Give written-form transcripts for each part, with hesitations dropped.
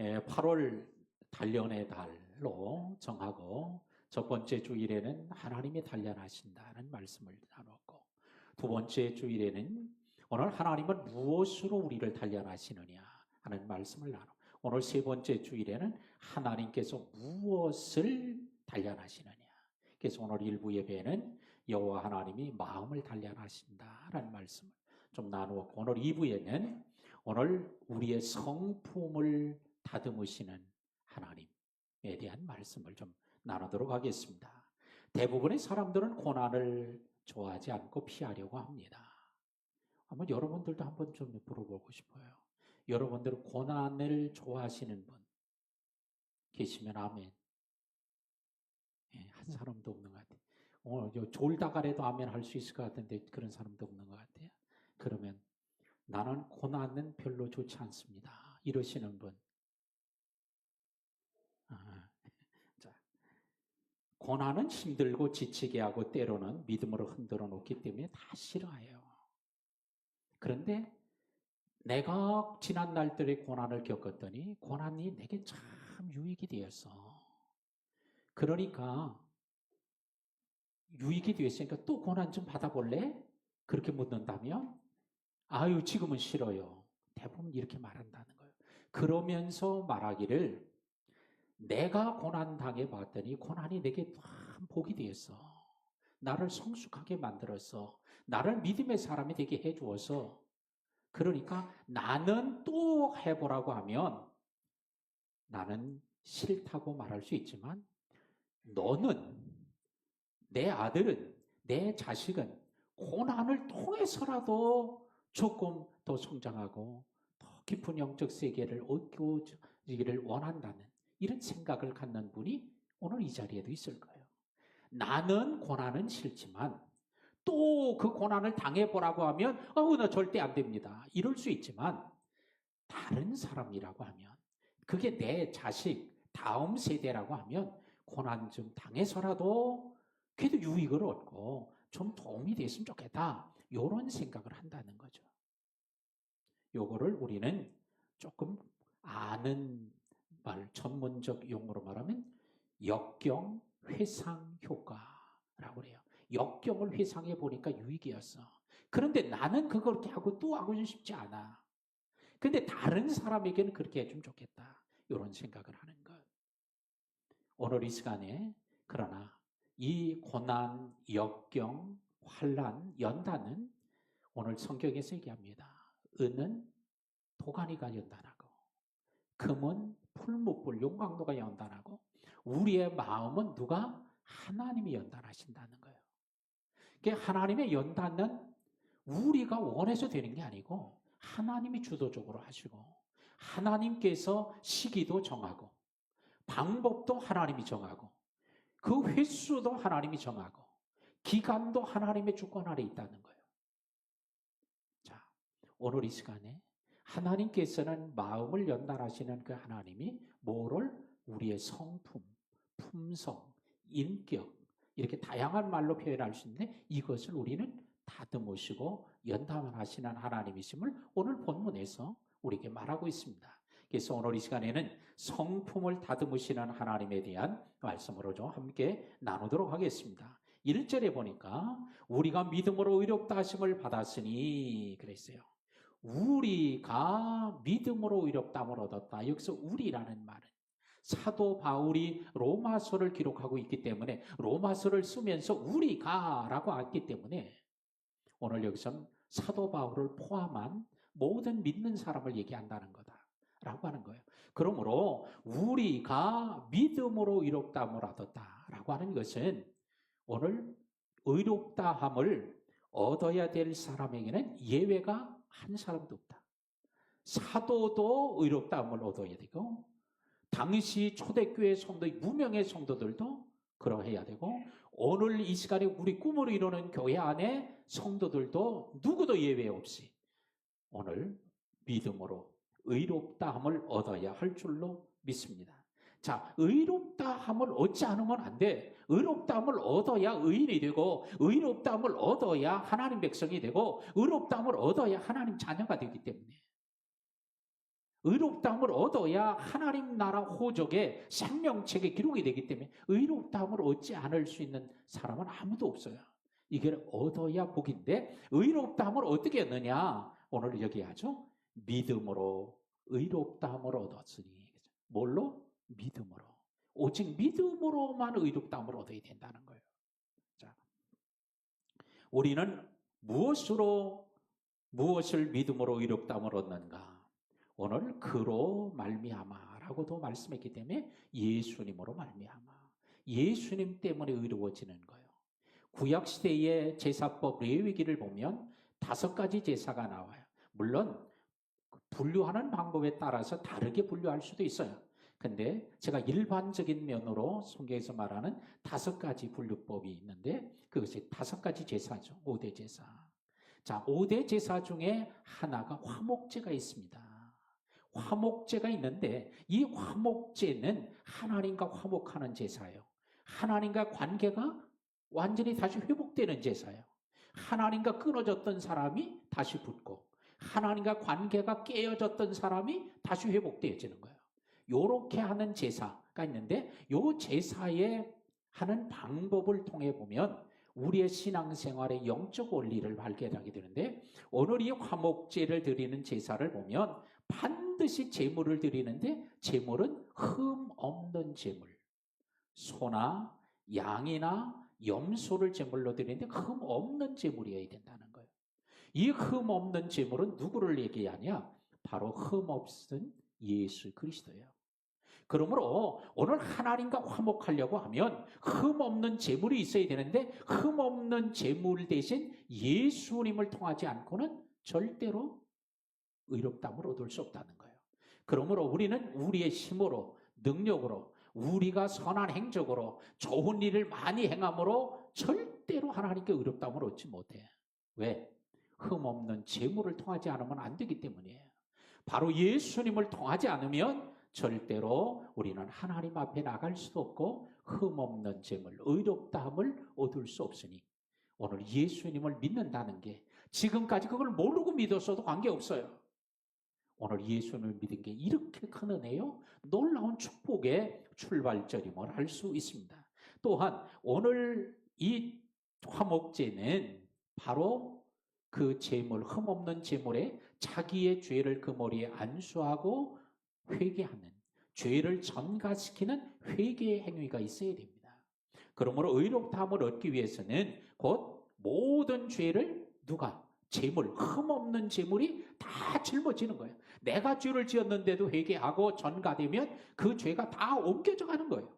8월 단련의 달로 정하고 첫 번째 주일에는 하나님이 단련하신다는 말씀을 나눴고 두 번째 주일에는 오늘 하나님은 무엇으로 우리를 단련하시느냐 하는 말씀을 나누고 오늘 세 번째 주일에는 하나님께서 무엇을 단련하시느냐. 그래서 오늘 일부 예배에는 여호와 하나님이 마음을 단련하신다라는 말씀을 좀 나누었고 오늘 2부에는 오늘 우리의 성품을 다듬으시는 하나님에 대한 말씀을 좀 나누도록 하겠습니다. 대부분의 사람들은 고난을 좋아하지 않고 피하려고 합니다. 한번 여러분들도 한번 좀 물어보고 싶어요. 여러분들은 고난을 좋아하시는 분 계시면 아멘. 한 사람도 없는 것 같아요. 졸다가라도 아멘 할 수 있을 것 같은데 그런 사람도 없는 것 같아요. 그러면 나는 고난은 별로 좋지 않습니다. 이러시는 분. 자, 고난은 힘들고 지치게 하고 때로는 믿음으로 흔들어 놓기 때문에 다 싫어해요. 그런데 내가 지난 날들의 고난을 겪었더니 고난이 내게 참 유익이 되었어. 그러니까 유익이 되었으니까 또 고난 좀 받아볼래? 그렇게 묻는다면 아유 지금은 싫어요. 대부분 이렇게 말한다는 거예요. 그러면서 말하기를 내가 고난 당해봤더니 고난이 내게 참 복이 되었어. 나를 성숙하게 만들었어. 나를 믿음의 사람이 되게 해주어서 그러니까 나는 또 해보라고 하면 나는 싫다고 말할 수 있지만 너는 내 아들은 내 자식은 고난을 통해서라도 조금 더 성장하고 더 깊은 영적 세계를 얻기를 원한다는 이런 생각을 갖는 분이 오늘 이 자리에도 있을 거예요. 나는 고난은 싫지만 또 그 고난을 당해보라고 하면 나 절대 안 됩니다. 이럴 수 있지만 다른 사람이라고 하면 그게 내 자식 다음 세대라고 하면 고난 좀 당해서라도 그래도 유익을 얻고 좀 도움이 됐으면 좋겠다. 이런 생각을 한다는 거죠. 요거를 우리는 조금 아는 말, 전문적 용어로 말하면 역경 회상 효과라고 그래요. 역경을 회상해 보니까 유익이었어. 그런데 나는 그걸 그렇게 하고 또 하고 싶지 않아. 근데 다른 사람에게는 그렇게 해주면 좋겠다. 이런 생각을 하는 것. 오늘 이 시간에 그러나 이 고난, 역경, 환난, 연단은 오늘 성경에서 얘기합니다. 은은 도가니가 연단하고 금은 풀무불 용광로가 연단하고 우리의 마음은 누가? 하나님이 연단하신다는 거예요. 그러니까 하나님의 연단은 우리가 원해서 되는 게 아니고 하나님이 주도적으로 하시고 하나님께서 시기도 정하고 방법도 하나님이 정하고 그 횟수도 하나님이 정하고 기간도 하나님의 주권 아래 있다는 거예요. 자, 오늘 이 시간에 하나님께서는 마음을 연단하시는 그 하나님이 뭐를? 우리의 성품, 품성, 인격 이렇게 다양한 말로 표현할 수 있는데 이것을 우리는 다듬으시고 연단하시는 하나님이심을 오늘 본문에서 우리에게 말하고 있습니다. 그래서 오늘 이 시간에는 성품을 다듬으시는 하나님에 대한 말씀으로 좀 함께 나누도록 하겠습니다. 1절에 보니까 우리가 믿음으로 의롭다 하심을 받았으니 그랬어요. 우리가 믿음으로 의롭다함을 얻었다. 여기서 우리라는 말은 사도 바울이 로마서를 기록하고 있기 때문에 로마서를 쓰면서 우리가라고 했기 때문에 오늘 여기서는 사도 바울을 포함한 모든 믿는 사람을 얘기한다는 거다라고 하는 거예요. 그러므로 우리가 믿음으로 의롭다함을 얻었다라고 하는 것은 오늘 의롭다함을 얻어야 될 사람에게는 예외가 한 사람도 없다. 사도도 의롭다함을 얻어야 되고 당시 초대교회 성도, 무명의 성도들도 그러해야 되고 오늘 이 시간에 우리 꿈을 이루는 교회 안에 성도들도 누구도 예외 없이 오늘 믿음으로 의롭다함을 얻어야 할 줄로 믿습니다. 자, 의롭다함을 얻지 않으면 안 돼. 의롭다함을 얻어야 의인이 되고 의롭다함을 얻어야 하나님 백성이 되고 의롭다함을 얻어야 하나님 자녀가 되기 때문에 의롭다함을 얻어야 하나님 나라 호적의 생명책에 기록이 되기 때문에 의롭다함을 얻지 않을 수 있는 사람은 아무도 없어요. 이걸 얻어야 복인데 의롭다함을 어떻게 얻느냐? 오늘 얘기하죠. 믿음으로 의롭다함을 얻었으니. 뭘로? 믿음으로. 오직 믿음으로만 의롭다함을 얻어야 된다는 거예요. 자, 우리는 무엇을 믿음으로 의롭다함을 얻는가? 오늘 그로 말미암아라고도 말씀했기 때문에 예수님으로 말미암아. 예수님 때문에 의로워지는 거예요. 구약시대의 제사법 레위기를 보면 5가지 제사가 나와요. 물론 분류하는 방법에 따라서 다르게 분류할 수도 있어요. 근데 제가 일반적인 면으로 성경에서 말하는 5가지 분류법이 있는데 그것이 5가지 제사죠. 5대 제사. 자, 5대 제사 중에 하나가 화목제가 있습니다. 화목제가 있는데 이 화목제는 하나님과 화목하는 제사예요. 하나님과 관계가 완전히 다시 회복되는 제사예요. 하나님과 끊어졌던 사람이 다시 붙고 하나님과 관계가 깨어졌던 사람이 다시 회복되어지는 거예요. 요렇게 하는 제사가 있는데 요 제사에 하는 방법을 통해 보면 우리의 신앙생활의 영적 원리를 발견하게 되는데 오늘 이 화목제를 드리는 제사를 보면 반드시 제물을 드리는데 제물은 흠 없는 제물, 소나 양이나 염소를 제물로 드리는데 흠 없는 제물이어야 된다는 거예요. 이 흠 없는 제물은 누구를 얘기하냐? 바로 흠 없은 예수 그리스도예요. 그러므로 오늘 하나님과 화목하려고 하면 흠 없는 제물이 있어야 되는데 흠 없는 제물 대신 예수님을 통하지 않고는 절대로 의롭다함을 얻을 수 없다는 거예요. 그러므로 우리는 우리의 힘으로, 능력으로, 우리가 선한 행적으로 좋은 일을 많이 행함으로 절대로 하나님께 의롭다함을 얻지 못해. 왜? 흠 없는 제물을 통하지 않으면 안 되기 때문이에요. 바로 예수님을 통하지 않으면 절대로 우리는 하나님 앞에 나갈 수도 없고 흠 없는 제물, 의롭다함을 얻을 수 없으니 오늘 예수님을 믿는다는 게 지금까지 그걸 모르고 믿었어도 관계없어요. 오늘 예수님을 믿은 게 이렇게 큰 은혜요, 놀라운 축복의 출발점임을 알 수 있습니다. 또한 오늘 이 화목제는 바로 그 제물, 흠없는 제물에 자기의 죄를 그 머리에 안수하고 회개하는, 죄를 전가시키는 회개의 행위가 있어야 됩니다. 그러므로 의롭다함을 얻기 위해서는 곧 모든 죄를 누가? 제물, 흠없는 제물이 다 짊어지는 거예요. 내가 죄를 지었는데도 회개하고 전가되면 그 죄가 다 옮겨져 가는 거예요.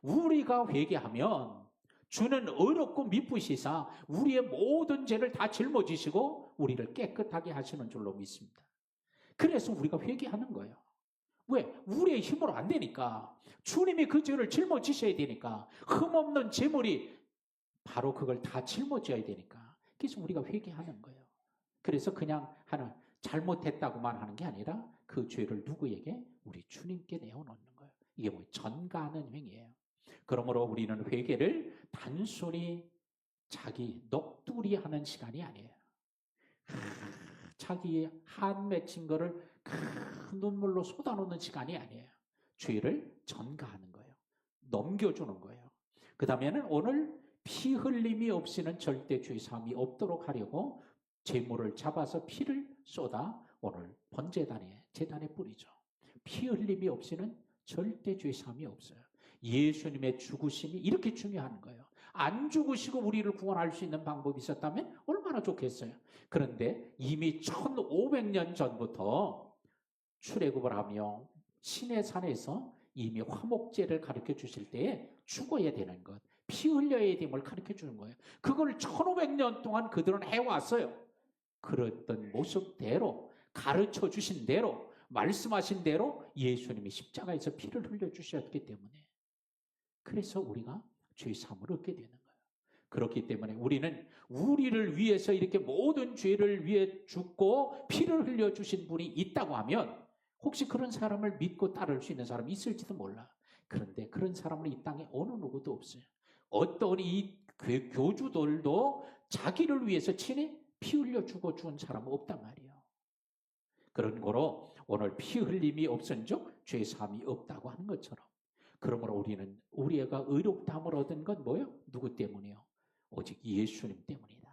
우리가 회개하면 주는 의롭고 미쁘시사 우리의 모든 죄를 다 짊어지시고 우리를 깨끗하게 하시는 줄로 믿습니다. 그래서 우리가 회개하는 거예요. 왜? 우리의 힘으로 안 되니까. 주님이 그 죄를 짊어지셔야 되니까. 흠없는 제물이 바로 그걸 다 짊어져야 되니까. 그래서 우리가 회개하는 거예요. 그래서 그냥 하나 잘못했다고만 하는 게 아니라 그 죄를 누구에게? 우리 주님께 내어놓는 거예요. 이게 뭐 전가하는 행위예요. 그러므로 우리는 회개를 단순히 자기 넋두리 하는 시간이 아니에요. 자기 한 맺힌 거를 큰 눈물로 쏟아놓는 시간이 아니에요. 죄를 전가하는 거예요. 넘겨주는 거예요. 그 다음에는 오늘 피 흘림이 없이는 절대 죄사함이 없도록 하려고 제물을 잡아서 피를 쏟아 오늘 번제단에, 제단에 뿌리죠. 피 흘림이 없이는 절대 죄사함이 없어요. 예수님의 죽으심이 이렇게 중요한 거예요. 안 죽으시고 우리를 구원할 수 있는 방법이 있었다면 얼마나 좋겠어요. 그런데 이미 1500년 전부터 출애굽을 하며 시내산에서 이미 화목제를 가르쳐 주실 때에 죽어야 되는 것, 피 흘려야 됨을 가르쳐 주는 거예요. 그걸 1500년 동안 그들은 해왔어요. 그랬던 모습대로 가르쳐 주신 대로 말씀하신 대로 예수님이 십자가에서 피를 흘려 주셨기 때문에 그래서 우리가 죄사함을 얻게 되는 거예요. 그렇기 때문에 우리는 우리를 위해서 이렇게 모든 죄를 위해 죽고 피를 흘려 주신 분이 있다고 하면 혹시 그런 사람을 믿고 따를 수 있는 사람이 있을지도 몰라. 그런데 그런 사람은 이 땅에 어느 누구도 없어요. 어떤 이 교주들도 자기를 위해서 친히 피 흘려 죽어 죽은 사람은 없단 말이에요. 그런 거로 오늘 피 흘림이 없은즉 죄 사함이 없다고 하는 것처럼, 그러므로 우리는 우리가 의롭다함을 얻은 건 뭐예요? 누구 때문이요? 오직 예수님 때문이다.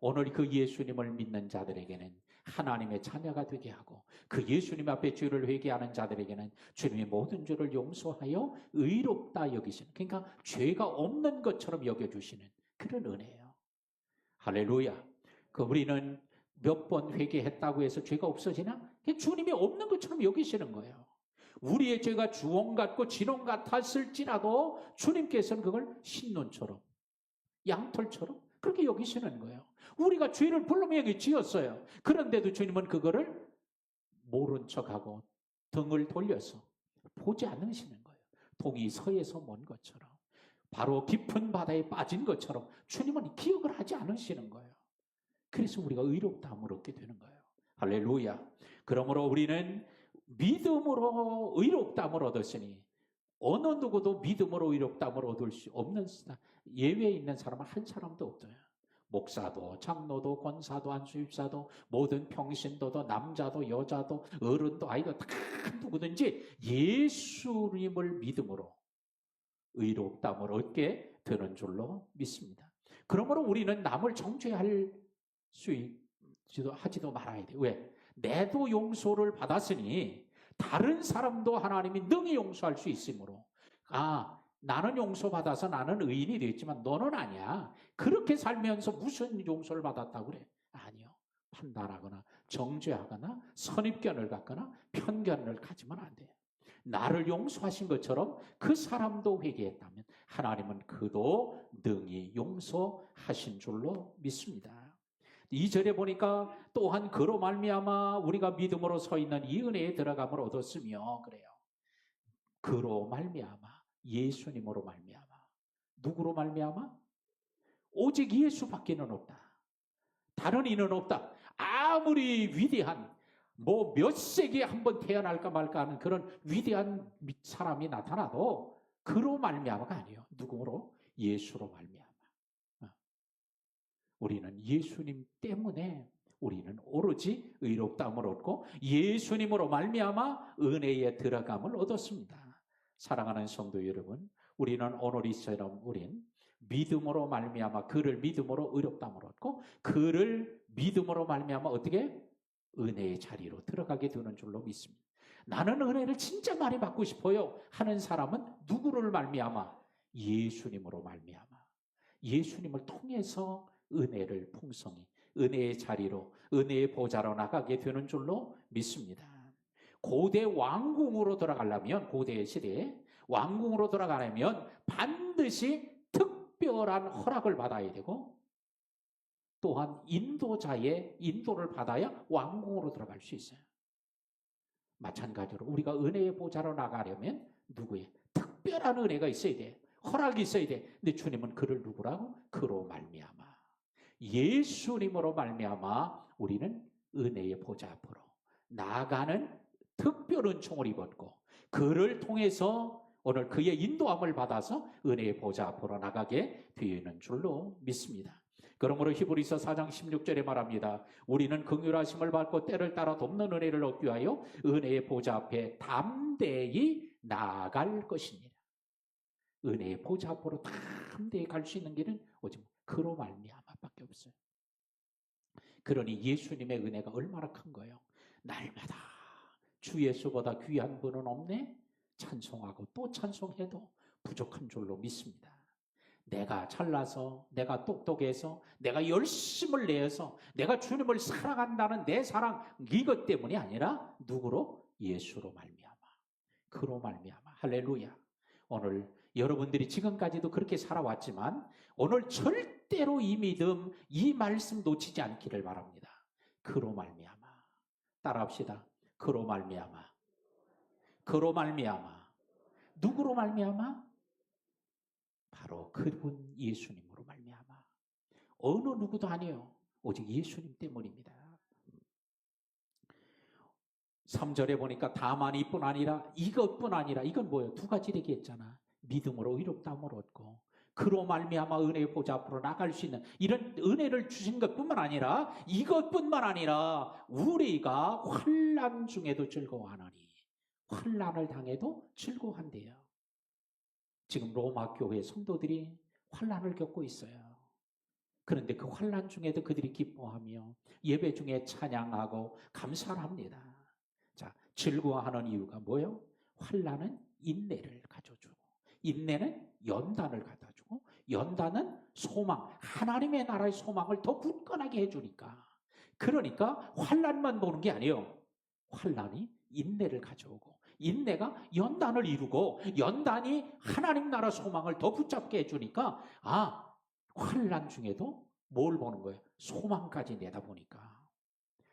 오늘 그 예수님을 믿는 자들에게는 하나님의 자녀가 되게 하고, 그 예수님 앞에 죄를 회개하는 자들에게는 주님의 모든 죄를 용서하여 의롭다 여기시는, 그러니까 죄가 없는 것처럼 여겨주시는 그런 은혜예요. 할렐루야. 그 우리는 몇 번 회개했다고 해서 죄가 없어지나? 주님이 없는 것처럼 여기시는 거예요. 우리의 죄가 주홍 같고 진홍 같았을지라도 주님께서는 그걸 신눈처럼, 양털처럼 그렇게 여기시는 거예요. 우리가 죄를 불러명이 지었어요. 그런데도 주님은 그거를 모른 척하고 등을 돌려서 보지 않으시는 거예요. 동이 서에서 먼 것처럼, 바로 깊은 바다에 빠진 것처럼 주님은 기억을 하지 않으시는 거예요. 그래서 우리가 의롭다함을 얻게 되는 거예요. 할렐루야. 그러므로 우리는 믿음으로 의롭다함을 얻었으니 어느 누구도 믿음으로 의롭다함을 얻을 수 없는, 예외에 있는 사람은 한 사람도 없어요. 목사도 장로도 권사도 안수입사도 모든 평신도도 남자도 여자도 어른도 아이도 다 누구든지 예수님을 믿음으로 의롭다함을 얻게 되는 줄로 믿습니다. 그러므로 우리는 남을 정죄할 하지도 말아야 돼요. 왜? 내도 용서를 받았으니 다른 사람도 하나님이 능히 용서할 수 있으므로, 나는 용서받아서 나는 의인이 되었지만 너는 아니야. 그렇게 살면서 무슨 용서를 받았다고 그래? 아니요. 판단하거나 정죄하거나 선입견을 갖거나 편견을 가지면 안 돼요. 나를 용서하신 것처럼 그 사람도 회개했다면 하나님은 그도 능히 용서하신 줄로 믿습니다. 2절에 보니까 또한 그로 말미암아 우리가 믿음으로 서 있는 이 은혜에 들어감을 얻었으며, 그래요. 그로 말미암아, 예수님으로 말미암아. 누구로 말미암아? 오직 예수밖에는 없다. 다른 이는 없다. 아무리 위대한, 몇 세기에 한번 태어날까 말까 하는 그런 위대한 사람이 나타나도 그로 말미암아가 아니에요. 누구로? 예수로 말미암아. 우리는 예수님 때문에 우리는 오로지 의롭다함을 얻고 예수님으로 말미암아 은혜에 들어감을 얻었습니다. 사랑하는 성도 여러분, 우리는 오늘 이처럼 우린 믿음으로 말미암아 그를 믿음으로 의롭다함을 얻고 그를 믿음으로 말미암아 어떻게? 은혜의 자리로 들어가게 되는 줄로 믿습니다. 나는 은혜를 진짜 많이 받고 싶어요 하는 사람은 누구를 말미암아? 예수님으로 말미암아. 예수님을 통해서 은혜를 풍성히 은혜의 자리로 은혜의 보좌로 나가게 되는 줄로 믿습니다. 고대 왕궁으로 들어가려면, 고대 시대에 왕궁으로 들어가려면 반드시 특별한 허락을 받아야 되고 또한 인도자의 인도를 받아야 왕궁으로 들어갈 수 있어요. 마찬가지로 우리가 은혜의 보좌로 나가려면 누구의 특별한 은혜가 있어야 돼. 허락이 있어야 돼. 근데 주님은 그를 누구라고? 그로 말미암아. 예수님으로 말미암아 우리는 은혜의 보좌 앞으로 나아가는 특별 은총을 입었고 그를 통해서 오늘 그의 인도함을 받아서 은혜의 보좌 앞으로 나가게 되는 줄로 믿습니다. 그러므로 히브리서 4장 16절에 말합니다. 우리는 긍휼하심을 받고 때를 따라 돕는 은혜를 얻기 위하여 은혜의 보좌 앞에 담대히 나아갈 것입니다. 은혜의 보좌 앞으로 담대히 갈 수 있는 길은 오직 그로 말미암아밖에 없어요. 그러니 예수님의 은혜가 얼마나 큰 거예요. 날마다 주 예수보다 귀한 분은 없네. 찬송하고 또 찬송해도 부족한 줄로 믿습니다. 내가 잘나서, 내가 똑똑해서, 내가 열심을 내어서 내가 주님을 사랑한다는 내 사랑, 이것 때문이 아니라 누구로? 예수로 말미암아. 그로 말미암아. 할렐루야. 오늘 여러분들이 지금까지도 그렇게 살아왔지만 오늘 절대로 이 믿음, 이 말씀 놓치지 않기를 바랍니다. 그로 말미암아. 따라합시다. 그로 말미암아. 그로 말미암아. 누구로 말미암아? 바로 그분 예수님으로 말미암아. 어느 누구도 아니에요. 오직 예수님 때문입니다. 3절에 보니까 다만 이뿐 아니라, 이것뿐 아니라, 이건 뭐예요? 두 가지 얘기했잖아. 믿음으로 의롭다함을 얻고 그로 말미암아 은혜의 보좌 앞으로 나갈 수 있는 이런 은혜를 주신 것뿐만 아니라 이것뿐만 아니라 우리가 환난 중에도 즐거워하나니 환난을 당해도 즐거워한대요. 지금 로마 교회 성도들이 환난을 겪고 있어요. 그런데 그 환난 중에도 그들이 기뻐하며 예배 중에 찬양하고 감사를 합니다. 자, 즐거워하는 이유가 뭐예요? 환난은 인내를 가져주고 인내는 연단을 갖다주고 연단은 소망, 하나님의 나라의 소망을 더 굳건하게 해주니까. 그러니까 환난만 보는 게 아니에요. 환난이 인내를 가져오고 인내가 연단을 이루고 연단이 하나님 나라 소망을 더 붙잡게 해주니까 환난 중에도 뭘 보는 거예요? 소망까지 내다보니까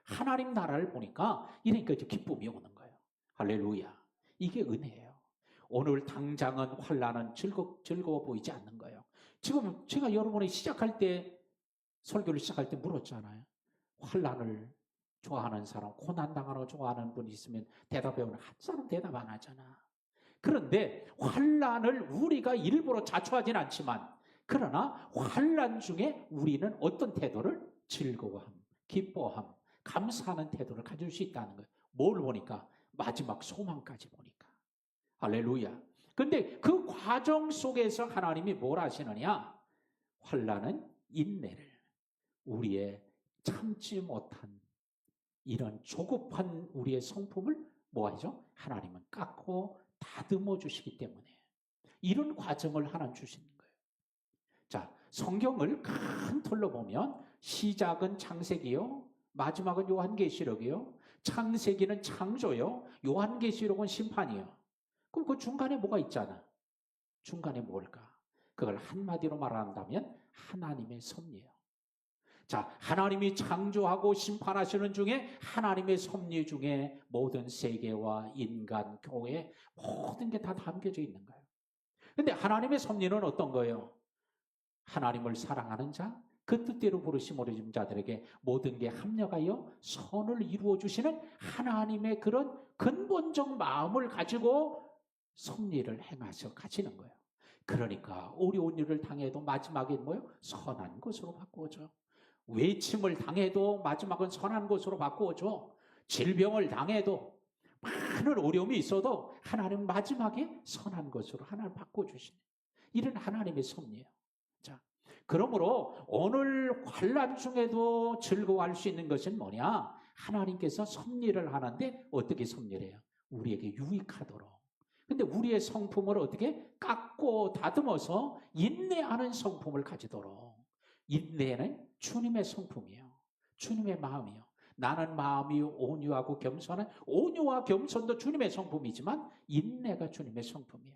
하나님 나라를 보니까 이러니까 이제 기쁨이 오는 거예요. 할렐루야. 이게 은혜예요. 오늘 당장은 환난은 즐거워 보이지 않는 거예요. 지금 제가 여러분이 시작할 때 설교를 시작할 때 물었잖아요. 환난을 좋아하는 사람, 고난당하는 거 좋아하는 분이 있으면 대답해보면 한 사람 대답 안 하잖아. 그런데 환난을 우리가 일부러 자초하진 않지만 그러나 환난 중에 우리는 어떤 태도를 즐거워함, 기뻐함, 감사하는 태도를 가질 수 있다는 거예요. 뭘 보니까? 마지막 소망까지 보니까. 할렐루야. 근데 그 과정 속에서 하나님이 뭘 하시느냐? 환난은 인내를 우리의 참지 못한 이런 조급한 우리의 성품을 뭐 하죠? 하나님은 깎고 다듬어 주시기 때문에 이런 과정을 하나님 주시는 거예요. 자, 성경을 큰 틀로 보면 시작은 창세기요, 마지막은 요한계시록이요, 창세기는 창조요, 요한계시록은 심판이요. 그럼 그 중간에 뭐가 있잖아. 중간에 뭘까? 그걸 한마디로 말한다면 하나님의 섭리예요. 자, 하나님이 창조하고 심판하시는 중에 하나님의 섭리 중에 모든 세계와 인간, 교회 모든 게 다 담겨져 있는 거예요. 그런데 하나님의 섭리는 어떤 거예요? 하나님을 사랑하는 자, 그 뜻대로 부르심 얻은 자들에게 모든 게 합력하여 선을 이루어 주시는 하나님의 그런 근본적 마음을 가지고 섭리를 행하셔 가시는 거예요. 그러니까 어려운 일을 당해도 마지막엔 뭐예요? 선한 것으로 바꾸어져. 외침을 당해도 마지막은 선한 것으로 바꾸어줘. 질병을 당해도 많은 어려움이 있어도 하나님 마지막에 선한 것으로 하나님 바꿔주시네. 이런 하나님의 섭리예요. 자, 그러므로 오늘 환난 중에도 즐거워할 수 있는 것은 뭐냐? 하나님께서 섭리를 하는데 어떻게 섭리를 해요? 우리에게 유익하도록. 근데 우리의 성품을 어떻게 깎고 다듬어서 인내하는 성품을 가지도록. 인내는 주님의 성품이에요. 주님의 마음이요. 나는 마음이 온유하고 겸손한 온유와 겸손도 주님의 성품이지만 인내가 주님의 성품이에요.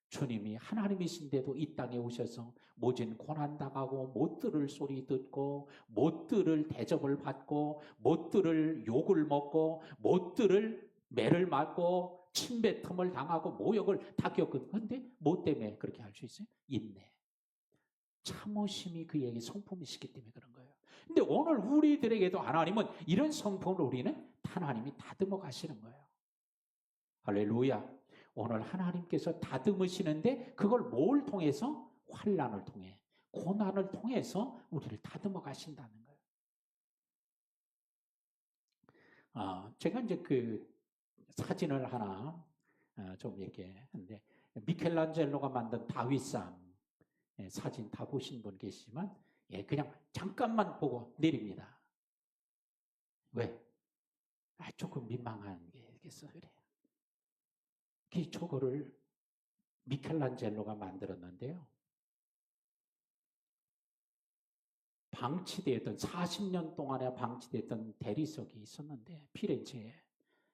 주님이 하나님이신데도 이 땅에 오셔서 모진 고난당하고 못 들을 소리 듣고 못 들을 대접을 받고 못 들을 욕을 먹고 못 들을 매를 맞고 침뱉음을 당하고 모욕을 다 겪은. 그런데 뭐 때문에 그렇게 할 수 있어요? 인내. 참으심이 그에게 성품이시기 때문에 그런 거예요. 근데 오늘 우리들에게도 하나님은 이런 성품을 우리는 하나님이 다듬어 가시는 거예요. 할렐루야. 오늘 하나님께서 다듬으시는데 그걸 뭘 통해서? 환난을 통해, 고난을 통해서 우리를 다듬어 가신다는 거예요. 제가 이제 그 사진을 하나 좀 이렇게 했는데 미켈란젤로가 만든 다윗상 사진 다 보신 분 계시지만 그냥 잠깐만 보고 내립니다. 왜? 조금 민망한 게 있어서 그래요. 저거를 미켈란젤로가 만들었는데요. 방치되었던 40년 동안에 방치됐던 대리석이 있었는데 피렌체에.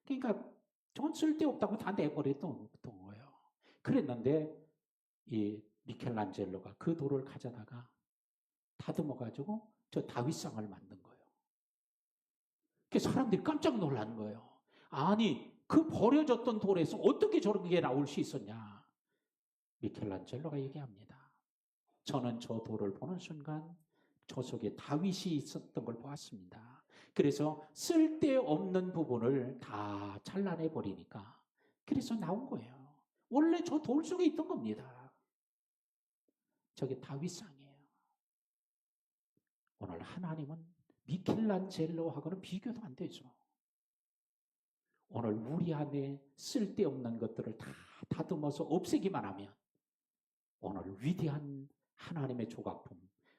그러니까 전 쓸데없다고 다 내버렸던 거예요. 그랬는데 이 미켈란젤로가 그 돌을 가져다가 다듬어가지고 저 다윗상을 만든 거예요. 그 사람들이 깜짝 놀란 거예요. 아니 그 버려졌던 돌에서 어떻게 저런 게 나올 수 있었냐. 미켈란젤로가 얘기합니다. 저는 저 돌을 보는 순간 저 속에 다윗이 있었던 걸 보았습니다. 그래서 쓸데없는 부분을 다 잘라내 버리니까 그래서 나온 거예요. 원래 저 돌 속에 있던 겁니다. 저게 다윗상이에요. 오늘 하나님은 미켈란젤로하고는 비교도 안 되죠. 오늘 우리 안에 쓸데없는 것들을 다 다듬어서 없애기만 하면 오늘 위대한 하나님의 조각품,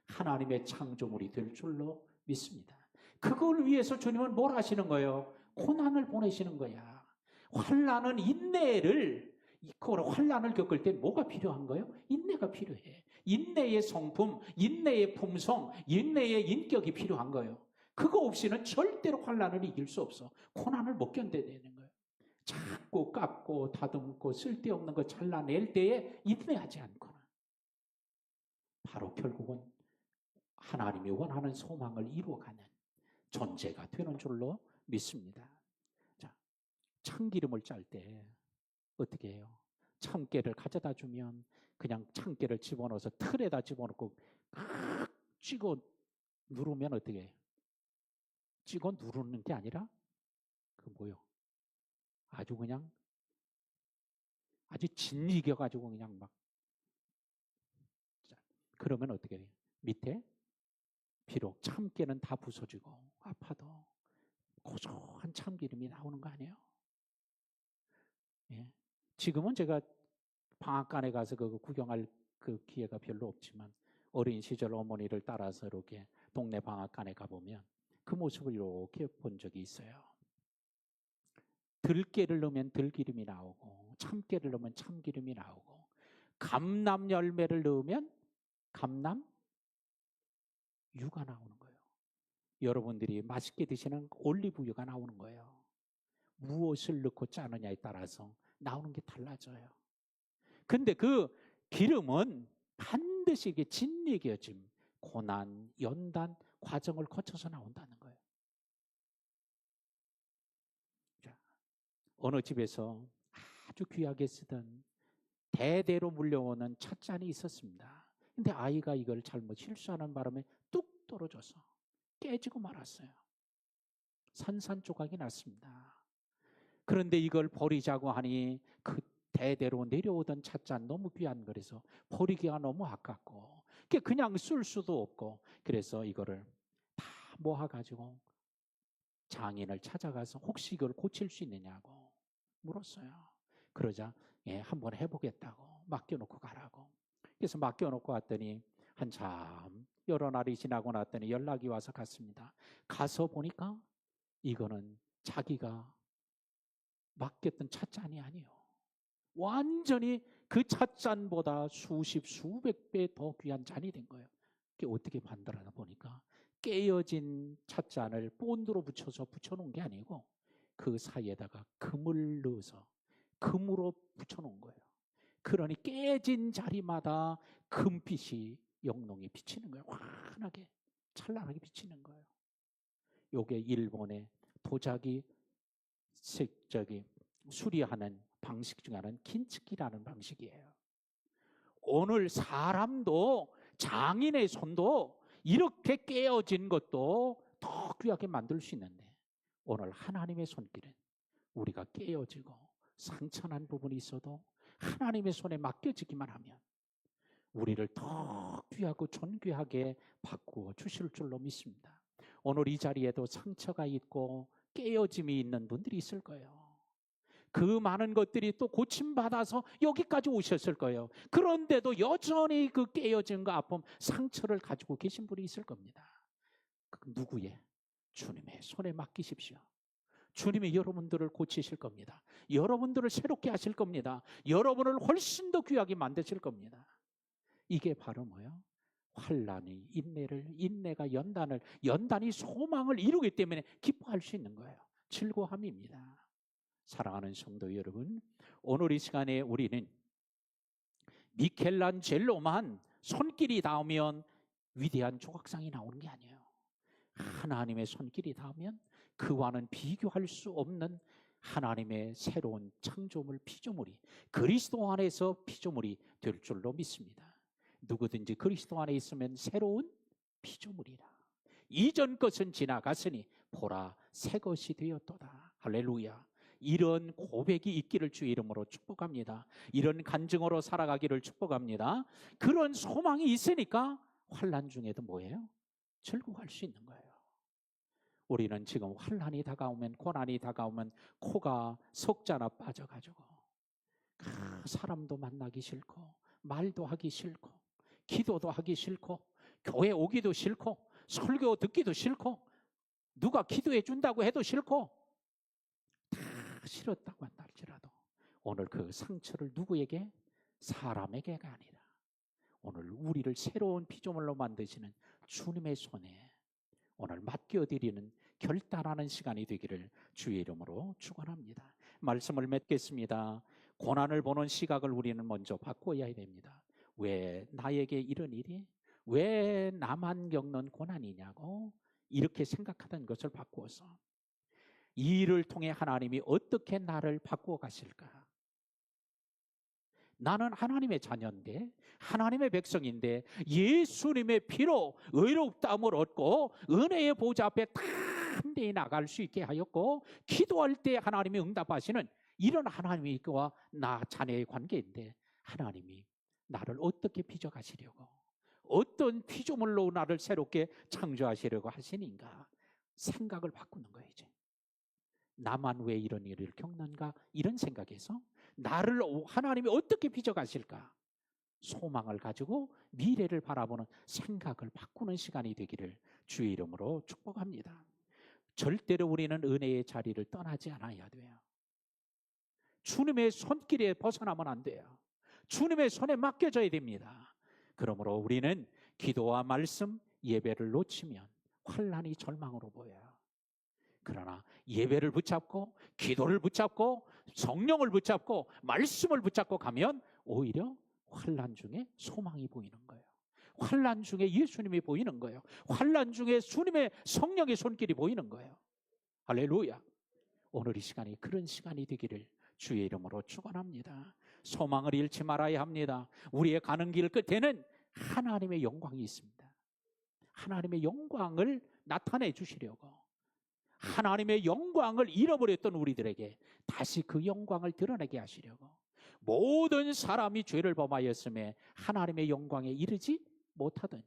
하나님의 창조물이 될 줄로 믿습니다. 그걸 위해서 주님은 뭘 하시는 거예요? 고난을 보내시는 거야. 환난은 인내를, 그걸 환난을 겪을 때 뭐가 필요한 거예요? 인내가 필요해. 인내의 성품, 인내의 품성, 인내의 인격이 필요한 거예요. 그거 없이는 절대로 환난을 이길 수 없어. 고난을 못 견뎌내는 거예요. 자꾸 깎고 다듬고 쓸데없는 거 잘라낼 때에 인내하지 않거나 바로 결국은 하나님이 원하는 소망을 이루어가는 존재가 되는 줄로 믿습니다. 자, 참기름을 짤 때 어떻게 해요? 참깨를 가져다 주면 그냥 참깨를 집어넣어서 틀에다 집어넣고 찍어 누르면 어떻게 해요? 찍어 누르는 게 아니라 그 뭐요? 아주 그냥 아주 짓이겨가지고 그냥 막 그러면 어떻게 돼요? 밑에 비록 참깨는 다 부서지고 아파도 고소한 참기름이 나오는 거 아니에요? 예. 지금은 제가 방앗간에 가서 그 구경할 그 기회가 별로 없지만 어린 시절 어머니를 따라서 이렇게 동네 방앗간에 가보면 그 모습을 이렇게 본 적이 있어요. 들깨를 넣으면 들기름이 나오고 참깨를 넣으면 참기름이 나오고 감람 열매를 넣으면 감람유가 나오는 거예요. 여러분들이 맛있게 드시는 올리브유가 나오는 거예요. 무엇을 넣고 짜느냐에 따라서 나오는 게 달라져요. 근데 그 기름은 반드시 이게 진리겨짐, 고난, 연단 과정을 거쳐서 나온다는 거예요. 자, 어느 집에서 아주 귀하게 쓰던 대대로 물려오는 찻잔이 있었습니다. 근데 아이가 이걸 잘못 실수하는 바람에 뚝 떨어져서 깨지고 말았어요. 산산조각이 났습니다. 그런데 이걸 버리자고 하니 그 대대로 내려오던 찻잔 너무 귀한 거라서 버리기가 너무 아깝고 그냥 쓸 수도 없고 그래서 이거를 다 모아가지고 장인을 찾아가서 혹시 이걸 고칠 수 있느냐고 물었어요. 그러자 한번 해보겠다고 맡겨놓고 가라고. 그래서 맡겨놓고 왔더니 한참 여러 날이 지나고 났더니 연락이 와서 갔습니다. 가서 보니까 이거는 자기가 맡겼던 찻잔이 아니에요. 완전히 그 찻잔보다 수십 수백 배 더 귀한 잔이 된 거예요. 그게 어떻게 만들어다 보니까 깨어진 찻잔을 본드로 붙여서 붙여놓은 게 아니고 그 사이에다가 금을 넣어서 금으로 붙여놓은 거예요. 그러니 깨진 자리마다 금빛이 영롱히 비치는 거예요. 환하게 찬란하게 비치는 거예요. 요게 일본의 도자기 수리하는 방식 중에 하나는 긴츠키라는 방식이에요. 오늘 사람도 장인의 손도 이렇게 깨어진 것도 더 귀하게 만들 수 있는데 오늘 하나님의 손길은 우리가 깨어지고 상처난 부분이 있어도 하나님의 손에 맡겨지기만 하면 우리를 더 귀하고 존귀하게 바꾸어 주실 줄로 믿습니다. 오늘 이 자리에도 상처가 있고 깨어짐이 있는 분들이 있을 거예요. 그 많은 것들이 또 고침받아서 여기까지 오셨을 거예요. 그런데도 여전히 그 깨어짐과 아픔, 상처를 가지고 계신 분이 있을 겁니다. 그 누구의? 주님의 손에 맡기십시오. 주님이 여러분들을 고치실 겁니다. 여러분들을 새롭게 하실 겁니다. 여러분을 훨씬 더 귀하게 만드실 겁니다. 이게 바로 뭐예요? 환난이 인내를, 인내가 연단을, 연단이 소망을 이루기 때문에 기뻐할 수 있는 거예요. 즐거움입니다. 사랑하는 성도 여러분, 오늘 이 시간에 우리는 미켈란젤로만 손길이 닿으면 위대한 조각상이 나오는 게 아니에요. 하나님의 손길이 닿으면 그와는 비교할 수 없는 하나님의 새로운 창조물 피조물이 그리스도 안에서 피조물이 될 줄로 믿습니다. 누구든지 그리스도 안에 있으면 새로운 피조물이라. 이전 것은 지나갔으니 보라 새 것이 되었도다. 할렐루야. 이런 고백이 있기를 주의 이름으로 축복합니다. 이런 간증으로 살아가기를 축복합니다. 그런 소망이 있으니까 환난 중에도 뭐예요? 즐거워할 수 있는 거예요. 우리는 지금 환난이 다가오면, 고난이 다가오면 코가 석자나 빠져가지고 사람도 만나기 싫고 말도 하기 싫고 기도도 하기 싫고 교회 오기도 싫고 설교 듣기도 싫고 누가 기도해 준다고 해도 싫고 다 싫었다고 한다 할지라도 오늘 그 상처를 누구에게? 사람에게가 아니라 오늘 우리를 새로운 피조물로 만드시는 주님의 손에 오늘 맡겨드리는 결단하는 시간이 되기를 주의 이름으로 축원합니다. 말씀을 맺겠습니다. 고난을 보는 시각을 우리는 먼저 바꿔야 됩니다. 왜 나에게 이런 일이? 왜 나만 겪는 고난이냐고 이렇게 생각하던 것을 바꾸어서 이 일을 통해 하나님이 어떻게 나를 바꾸어 가실까? 나는 하나님의 자녀인데 하나님의 백성인데 예수님의 피로 의롭다함을 얻고 은혜의 보좌 앞에 담대히 나갈 수 있게 하였고 기도할 때 하나님이 응답하시는 이런 하나님과 나 자녀의 관계인데 하나님이 나를 어떻게 빚어가시려고 어떤 피조물로 나를 새롭게 창조하시려고 하시는가 생각을 바꾸는 거예요. 이제 나만 왜 이런 일을 겪는가 이런 생각에서 나를 하나님이 어떻게 빚어가실까 소망을 가지고 미래를 바라보는 생각을 바꾸는 시간이 되기를 주의 이름으로 축복합니다. 절대로 우리는 은혜의 자리를 떠나지 않아야 돼요. 주님의 손길에 벗어나면 안 돼요. 주님의 손에 맡겨져야 됩니다. 그러므로 우리는 기도와 말씀, 예배를 놓치면 환난이 절망으로 보여요. 그러나 예배를 붙잡고 기도를 붙잡고 성령을 붙잡고 말씀을 붙잡고 가면 오히려 환난 중에 소망이 보이는 거예요. 환난 중에 예수님이 보이는 거예요. 환난 중에 주님의 성령의 손길이 보이는 거예요. 할렐루야. 오늘 이 시간이 그런 시간이 되기를 주의 이름으로 축원합니다. 소망을 잃지 말아야 합니다. 우리의 가는 길 끝에는 하나님의 영광이 있습니다. 하나님의 영광을 나타내 주시려고 하나님의 영광을 잃어버렸던 우리들에게 다시 그 영광을 드러내게 하시려고 모든 사람이 죄를 범하였음에 하나님의 영광에 이르지 못하더니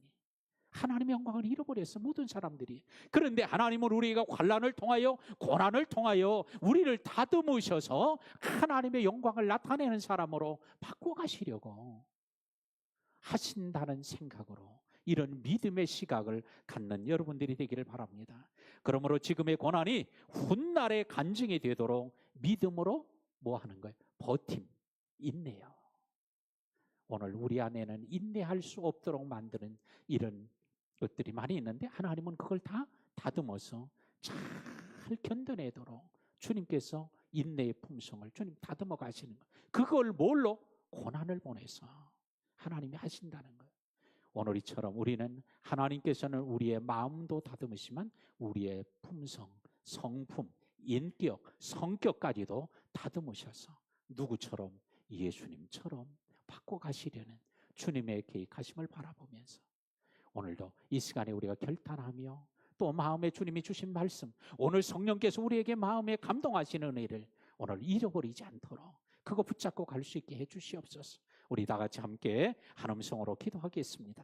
하나님의 영광을 잃어버렸어 모든 사람들이. 그런데 하나님은 우리가 환난을 통하여 고난을 통하여 우리를 다듬으셔서 하나님의 영광을 나타내는 사람으로 바꿔가시려고 하신다는 생각으로 이런 믿음의 시각을 갖는 여러분들이 되기를 바랍니다. 그러므로 지금의 고난이 훗날의 간증이 되도록 믿음으로 뭐 하는 거예요? 버팀, 인내요. 오늘 우리 안에는 인내할 수 없도록 만드는 이런 것들이 많이 있는데 하나님은 그걸 다 다듬어서 잘 견뎌내도록 주님께서 인내의 품성을 주님 다듬어 가시는 거예요. 그걸 뭘로? 고난을 보내서 하나님이 하신다는 거예요. 오늘 이처럼 우리는 하나님께서는 우리의 마음도 다듬으시면 우리의 품성, 성품, 인격, 성격까지도 다듬으셔서 누구처럼? 예수님처럼 바꿔가시려는 주님의 계획하심을 바라보면서 오늘도 이 시간에 우리가 결단하며 또 마음에 주님이 주신 말씀 오늘 성령께서 우리에게 마음에 감동하시는 은혜를 오늘 잃어버리지 않도록 그거 붙잡고 갈 수 있게 해 주시옵소서. 우리 다 같이 함께 한 음성으로 기도하겠습니다.